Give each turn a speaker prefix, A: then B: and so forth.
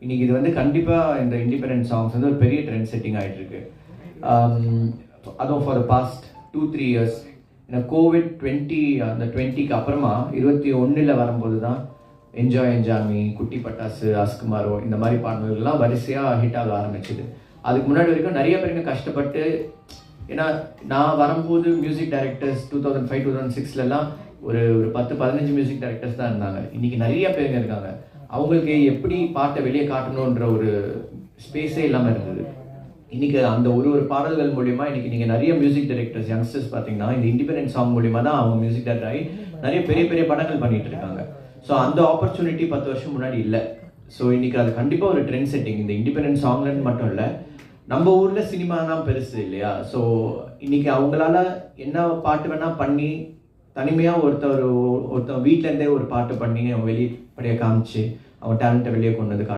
A: இன்னைக்கு இது வந்து கண்டிப்பாக இந்த இண்டிபெண்டன்ட் சாங்ஸ் வந்து ஒரு பெரிய ட்ரெண்ட் செட்டிங் ஆகிட்டு இருக்கு. அதுவும் ஃபார் த பாஸ்ட் 2-3 இயர்ஸ் இந்த கோவிட் அந்த 20க்கு அப்புறமா 21 வரும்போது தான் என்ஜாய் என்ஜாமி, குட்டி பட்டாசு, அஸ்குமாரோ இந்த மாதிரி பாடல்கள்லாம் வரிசையாக ஹிட் ஆக ஆரம்பிச்சுது. அதுக்கு முன்னாடி வரைக்கும் நிறைய பேருங்க கஷ்டப்பட்டு, ஏன்னா நான் வரும்போது மியூசிக் டைரக்டர்ஸ் 2005-2006லலாம் ஒரு 10-15 மியூசிக் டைரக்டர்ஸ் தான் இருந்தாங்க. இன்னைக்கு நிறைய பேருங்க இருக்காங்க. அவங்களுக்கு எப்படி பாட்டை வெளியே காட்டணுன்ற ஒரு ஸ்பேஸே இல்லாமல் இருந்தது. இன்னைக்கு அந்த ஒரு பாடல்கள் மூலியமா இன்னைக்கு நீங்கள் நிறைய மியூசிக் டைரக்டர்ஸ் யங்ஸ்டர்ஸ் பார்த்தீங்கன்னா இந்த இண்டிபெண்டன்ட் சாங் மூலியமா தான் அவங்க மியூசிக் டைரக்டர் ஆகி நிறைய பெரிய பெரிய படங்கள் பண்ணிட்டு இருக்காங்க. ஸோ அந்த ஆப்பர்ச்சுனிட்டி 10 வருஷம் முன்னாடி இல்லை. ஸோ இன்னைக்கு அது கண்டிப்பாக ஒரு ட்ரெண்ட் செட்டிங். இந்த இண்டிபெண்டன்ட் சாங்லன்னு மட்டும் இல்லை, நம்ம ஊரில் சினிமா தான் பெருசு இல்லையா? ஸோ இன்னைக்கு அவங்களால என்ன பாட்டு வேணால் பண்ணி தனிமையாக ஒருத்தன் வீட்டிலேருந்தே ஒரு பாட்டு பண்ணி அவன் வெளிப்படையாக காமிச்சு அவன் டேலண்ட்டை வெளியே கொண்டு வந்து